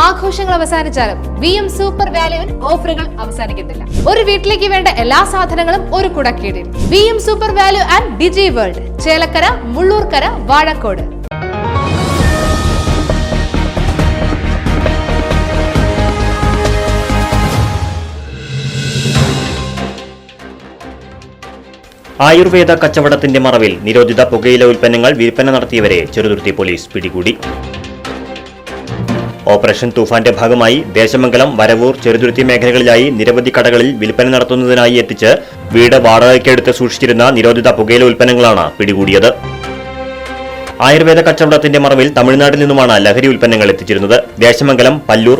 ആഘോഷങ്ങൾ അവസാനിച്ചാലും VM super വാല്യുവിൽ ഓഫറുകൾ അവസാനിക്കുന്നില്ല. ഒരു വീട്ടിലേക്ക് വേണ്ട എല്ലാ സാധനങ്ങളും ഒരു കുടക്കീഴിൽ. VM super value and digi world, Chelakkara, Mullurkara, Vazhakkode. Ayurveda കച്ചവടത്തിന്റെ മറവിൽ നിരോധിത പുകയില ഉൽപ്പന്നങ്ങൾ വിൽപ്പന നടത്തിയവരെ ചെറുതുരുത്തി പോലീസ് പിടികൂടി. ഓപ്പറേഷൻ തൂഫാന്റെ ഭാഗമായി ദേശമംഗലം, വരവൂർ, ചെറുതുരുത്തി മേഖലകളിലായി നിരവധി കടകളിൽ വിൽപ്പന നടത്തുന്നതിനായി എത്തിച്ച് വീട് വാടകയ്ക്കെടുത്ത് സൂക്ഷിച്ചിരുന്ന നിരോധിത പുകയില ഉൽപ്പന്നങ്ങളാണ് പിടികൂടിയത്. ആയുർവേദ കച്ചവടത്തിന്റെ മറവിൽ തമിഴ്നാട്ടിൽ നിന്നുമാണ് ലഹരി ഉൽപ്പന്നങ്ങൾ എത്തിച്ചിരുന്നത്. ദേശമംഗലം പല്ലൂർ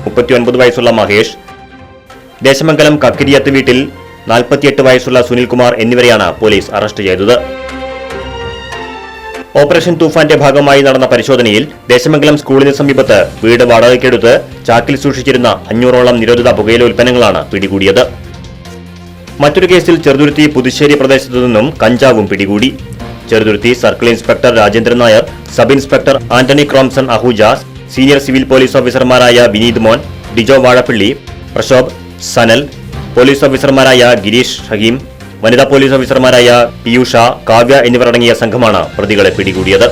39 വയസ്സുള്ള മഹേഷ്, ദേശമംഗലം കക്കിരിയത്ത് വീട്ടിൽ 48 വയസ്സുള്ള സുനിൽകുമാർ എന്നിവരെയാണ് പോലീസ് അറസ്റ്റ് ചെയ്തത്. ഓപ്പറേഷൻ തൂഫാന്റെ ഭാഗമായി നടന്ന പരിശോധനയിൽ ദേശമംഗലം സ്കൂളിന് സമീപത്ത് വീട് വാടകയ്ക്കെടുത്ത് ചാക്കിൽ സൂക്ഷിച്ചിരുന്ന 500ഓളം നിരോധിത പുകയില ഉൽപ്പന്നങ്ങളാണ് പിടികൂടിയത്. മറ്റൊരു കേസിൽ ചെറുതുരുത്തി പുതുശ്ശേരി പ്രദേശത്തു നിന്നും കഞ്ചാവും പിടികൂടി. Cheruthuruthy circle inspector Rajendran Nair, sub inspector Antony Cromson Ahuja, senior civil police ഓഫീസർമാരായ വിനീത് മോൻ, ഡിജോ വാഴപ്പള്ളി, പ്രശോഭ്, സനൽ, പോലീസ് ഓഫീസർമാരായ ഗിരീഷ് ഹകീം, വനിതാ പോലീസ് ഓഫീസർമാരായ പിയൂഷ, കാവ്യ എന്നിവർ അടങ്ങിയ സംഘമാണ് പ്രതികളെ പിടികൂടിയത്.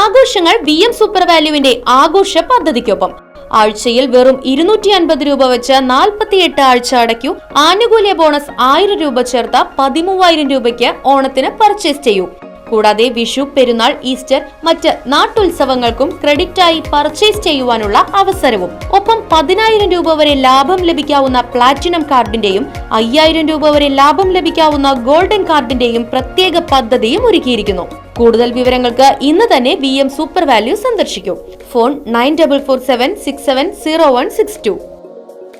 ആഘോഷങ്ങൾ VM സൂപ്പർ വാല്യുവിന്റെ ആഘോഷ പദ്ധതിക്കൊപ്പം. ആഴ്ചയിൽ വെറും 250 രൂപ വെച്ച് 48 ആഴ്ച അടയ്ക്കൂ. ആനുകൂല്യ ബോണസ് 1000 രൂപ ചേർത്ത 13000 രൂപയ്ക്ക് ഓണത്തിന് പർച്ചേസ് ചെയ്യൂ. കൂടാതെ വിഷു, പെരുന്നാൾ, ഈസ്റ്റർ, മറ്റ് നാട്ടുത്സവങ്ങൾക്കും ക്രെഡിറ്റായി പർച്ചേസ് ചെയ്യുവാനുള്ള അവസരവും. ഒപ്പം 10000 രൂപ വരെ ലാഭം ലഭിക്കാവുന്ന പ്ലാറ്റിനം കാർഡിന്റെയും 5000 രൂപ വരെ ലാഭം ലഭിക്കാവുന്ന ഗോൾഡൻ കാർഡിന്റെയും പ്രത്യേക പദ്ധതിയും ഒരുക്കിയിരിക്കുന്നു. കൂടുതൽ വിവരങ്ങൾക്ക് ഇന്ന് തന്നെ VM സൂപ്പർ വാല്യൂ സന്ദർശിക്കൂ. ഫോൺ 9447670162.